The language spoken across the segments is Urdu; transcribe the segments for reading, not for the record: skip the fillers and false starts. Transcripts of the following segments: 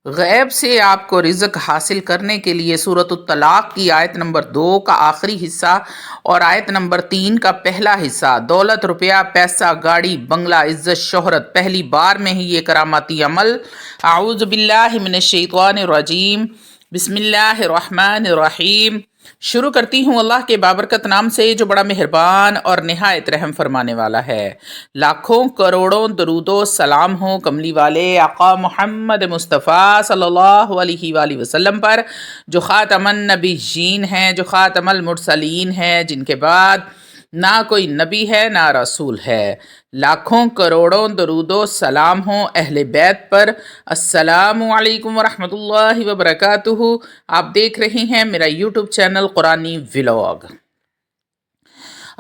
غیب سے آپ کو رزق حاصل کرنے کے لیے سورۃ الطلاق کی آیت نمبر 2 کا آخری حصہ اور آیت نمبر 3 کا پہلا حصہ، دولت، روپیہ، پیسہ، گاڑی، بنگلہ، عزت، شہرت، پہلی بار میں ہی یہ کراماتی عمل۔ اعوذ باللہ من الشیطان الرجیم، بسم اللہ الرحمن الرحیم۔ شروع کرتی ہوں اللہ کے بابرکت نام سے جو بڑا مہربان اور نہایت رحم فرمانے والا ہے۔ لاکھوں کروڑوں درود و سلام ہو کملی والے آقا محمد مصطفیٰ صلی اللہ علیہ وآلہ وسلم پر، جو خاتم النبیین ہیں، جو خاتم المرسلین ہیں، جن کے بعد نہ کوئی نبی ہے نہ رسول ہے۔ لاکھوں کروڑوں درود و سلام ہوں اہل بیت پر۔ السلام علیکم ورحمۃ اللہ وبرکاتہ۔ آپ دیکھ رہے ہیں میرا یوٹیوب چینل قرآنی ولاگ۔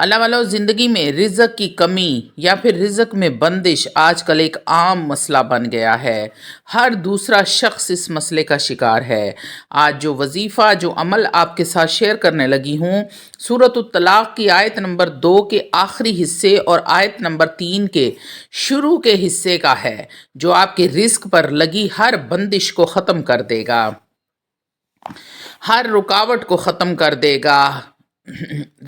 اللہ والو، زندگی میں رزق کی کمی یا پھر رزق میں بندش آج کل ایک عام مسئلہ بن گیا ہے۔ ہر دوسرا شخص اس مسئلے کا شکار ہے۔ آج جو وظیفہ، جو عمل آپ کے ساتھ شیئر کرنے لگی ہوں، سورۃ الطلاق کی آیت نمبر 2 کے آخری حصے اور آیت نمبر 3 کے شروع کے حصے کا ہے، جو آپ کے رزق پر لگی ہر بندش کو ختم کر دے گا، ہر رکاوٹ کو ختم کر دے گا،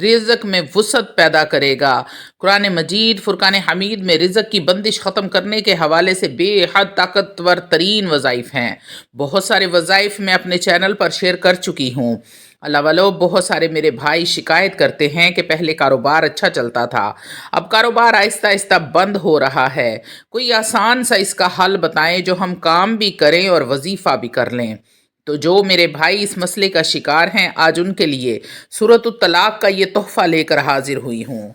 رزق میں وسعت پیدا کرے گا۔ قرآن مجید فرقان حمید میں رزق کی بندش ختم کرنے کے حوالے سے بے حد طاقتور ترین وظائف ہیں۔ بہت سارے وظائف میں اپنے چینل پر شیئر کر چکی ہوں۔ اللہ والو، بہت سارے میرے بھائی شکایت کرتے ہیں کہ پہلے کاروبار اچھا چلتا تھا، اب کاروبار آہستہ آہستہ بند ہو رہا ہے، کوئی آسان سا اس کا حل بتائیں جو ہم کام بھی کریں اور وظیفہ بھی کر لیں۔ تو جو میرے بھائی اس مسئلے کا شکار ہیں، آج ان کے لیے سورۃ الطلاق کا یہ تحفہ لے کر حاضر ہوئی ہوں۔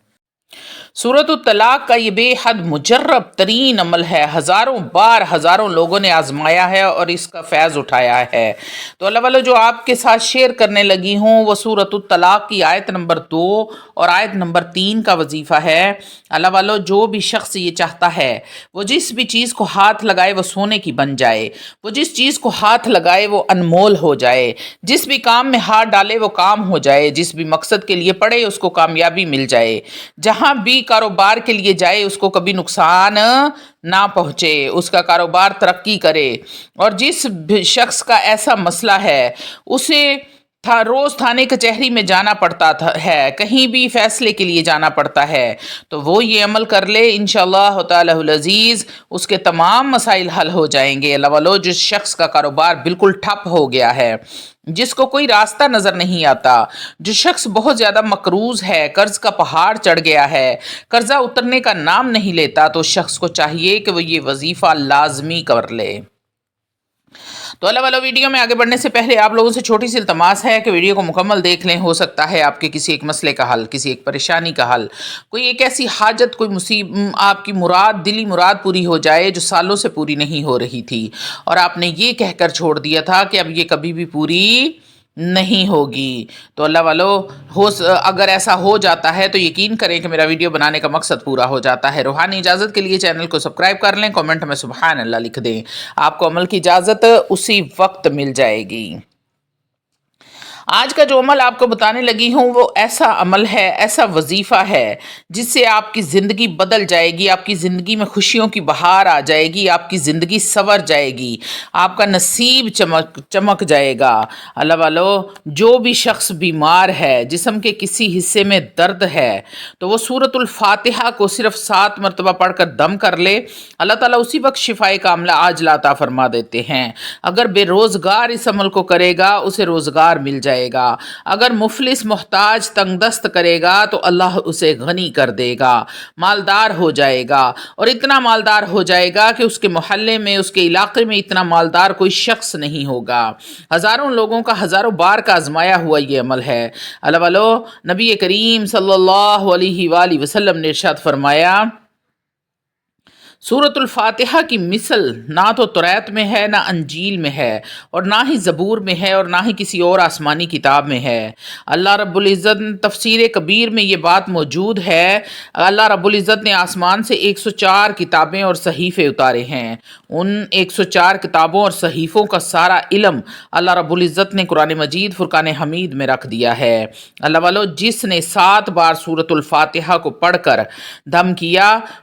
سورۃ الطلاق کا یہ بے حد مجرب ترین عمل ہے، ہزاروں بار ہزاروں لوگوں نے آزمایا ہے اور اس کا فیض اٹھایا ہے۔ تو اللہ والو، جو آپ کے ساتھ شیئر کرنے لگی ہوں وہ سورۃ الطلاق کی آیت نمبر 2 اور آیت نمبر 3 کا وظیفہ ہے۔ اللہ والو، جو بھی شخص یہ چاہتا ہے وہ جس بھی چیز کو ہاتھ لگائے وہ سونے کی بن جائے، وہ جس چیز کو ہاتھ لگائے وہ انمول ہو جائے، جس بھی کام میں ہاتھ ڈالے وہ کام ہو جائے، جس بھی مقصد کے لیے پڑھے اس کو کامیابی مل جائے، جہاں بھی کاروبار کے لیے جائے اس کو کبھی نقصان نہ پہنچے، اس کا کاروبار ترقی کرے۔ اور جس شخص کا ایسا مسئلہ ہے اسے روز تھانے کچہری میں جانا پڑتا ہے، کہیں بھی فیصلے کے لیے جانا پڑتا ہے، تو وہ یہ عمل کر لے، انشاءاللہ تعالی العزیز اس کے تمام مسائل حل ہو جائیں گے۔ اللہ والو، جس شخص کا کاروبار بالکل ٹھپ ہو گیا ہے، جس کو کوئی راستہ نظر نہیں آتا، جو شخص بہت زیادہ مقروض ہے، قرض کا پہاڑ چڑھ گیا ہے، قرضہ اترنے کا نام نہیں لیتا، تو اس شخص کو چاہیے کہ وہ یہ وظیفہ لازمی کر لے۔ تو اللہ والو، ویڈیو میں آگے بڑھنے سے پہلے آپ لوگوں سے چھوٹی سی التماس ہے کہ ویڈیو کو مکمل دیکھ لیں، ہو سکتا ہے آپ کے کسی ایک مسئلے کا حل، کسی ایک پریشانی کا حل، کوئی ایک ایسی حاجت، کوئی مصیبت، آپ کی مراد، دلی مراد پوری ہو جائے جو سالوں سے پوری نہیں ہو رہی تھی اور آپ نے یہ کہہ کر چھوڑ دیا تھا کہ اب یہ کبھی بھی پوری نہیں ہوگی۔ تو اللہ والو، اگر ایسا ہو جاتا ہے تو یقین کریں کہ میرا ویڈیو بنانے کا مقصد پورا ہو جاتا ہے۔ روحانی اجازت کے لیے چینل کو سبسکرائب کر لیں، کومنٹ میں سبحان اللہ لکھ دیں، آپ کو عمل کی اجازت اسی وقت مل جائے گی۔ آج کا جو عمل آپ کو بتانے لگی ہوں وہ ایسا عمل ہے، ایسا وظیفہ ہے جس سے آپ کی زندگی بدل جائے گی، آپ کی زندگی میں خوشیوں کی بہار آ جائے گی، آپ کی زندگی سنور جائے گی، آپ کا نصیب چمک جائے گا۔ اللہ والو، جو بھی شخص بیمار ہے، جسم کے کسی حصے میں درد ہے، تو وہ سورۃ الفاتحہ کو صرف 7 مرتبہ پڑھ کر دم کر لے، اللہ تعالیٰ اسی وقت شفائے کاملہ عاجلہ عطا فرما دیتے ہیں۔ اگر بے روزگار اس عمل کو کرے گا اسے روزگار مل جائے گا، اگر مفلس محتاج تنگ دست کرے گا تو اللہ اسے غنی کر دے گا، مالدار ہو جائے گا، اور اتنا مالدار ہو جائے گا کہ اس کے محلے میں، اس کے علاقے میں اتنا مالدار کوئی شخص نہیں ہوگا۔ ہزاروں لوگوں کا ہزاروں بار کا آزمایا ہوا یہ عمل ہے۔ اللہ والو، نبی کریم صلی اللہ علیہ وآلہ وسلم نے ارشاد فرمایا، سورۃ الفاتحہ کی مثل نہ تو توریت میں ہے، نہ انجیل میں ہے، اور نہ ہی زبور میں ہے، اور نہ ہی کسی اور آسمانی کتاب میں ہے۔ اللہ رب العزت تفسیر کبیر میں یہ بات موجود ہے، اللہ رب العزت نے آسمان سے 104 کتابیں اور صحیفے اتارے ہیں، ان 104 کتابوں اور صحیفوں کا سارا علم اللہ رب العزت نے قرآن مجید فرقان حمید میں رکھ دیا ہے۔ اللہ والو، جس نے 7 بار سورۃ الفاتحہ کو پڑھ کر دم کیا،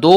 2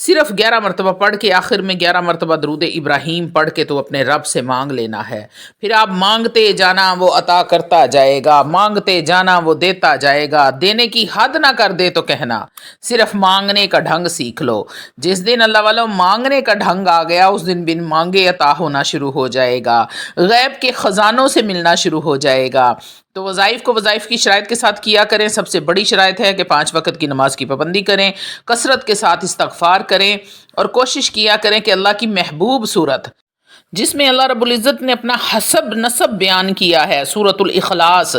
صرف 11 مرتبہ پڑھ کے آخر میں 11 مرتبہ درود ابراہیم پڑھ کے تو اپنے رب سے مانگ لینا ہے. پھر آپ مانگتے جانا وہ عطا کرتا جائے گا، مانگتے جانا وہ دیتا جائے گا. دینے کی حد نہ کر دے تو کہنا، صرف مانگنے کا ڈھنگ سیکھ لو. جس دن اللہ والوں مانگنے کا ڈھنگ آ گیا اس دن بن مانگے عطا ہونا شروع ہو جائے گا، غیب کے خزانوں سے ملنا شروع ہو جائے گا. تو وظائف کو وظائف کی شرائط کے ساتھ کیا کریں. سب سے بڑی شرائط ہے کہ 5 وقت کی نماز کی پابندی کریں، کثرت کے ساتھ استغفار کریں اور کوشش کیا کریں کہ اللہ کی محبوب صورت جس میں اللہ رب العزت نے اپنا حسب نسب بیان کیا ہے، سورۃ الاخلاص،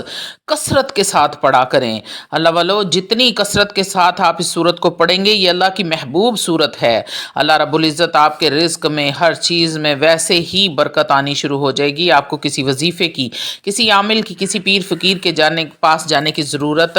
کثرت کے ساتھ پڑھا کریں. اللہ والو جتنی کثرت کے ساتھ آپ اس صورت کو پڑھیں گے یہ اللہ کی محبوب صورت ہے. اللہ رب العزت آپ کے رزق میں ہر چیز میں ویسے ہی برکت آنی شروع ہو جائے گی. آپ کو کسی وظیفے کی، کسی عامل کی، کسی پیر فقیر کے پاس جانے کی ضرورت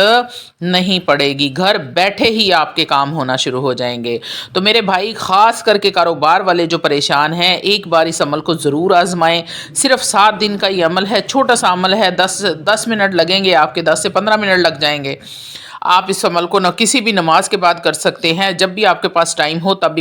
نہیں پڑے گی. گھر بیٹھے ہی آپ کے کام ہونا شروع ہو جائیں گے. تو میرے بھائی خاص کر کے کاروبار والے جو پریشان ہیں، ایک بار اس عمل کو ضرور آزمائیں. صرف 7 دن کا یہ عمل ہے، چھوٹا سا عمل ہے. 10 منٹ لگیں گے آپ کے، 10 سے 15 منٹ لگ جائیں گے. آپ اس عمل کو نہ کسی بھی نماز کے بعد کر سکتے ہیں، جب بھی آپ کے پاس ٹائم ہو تب بھی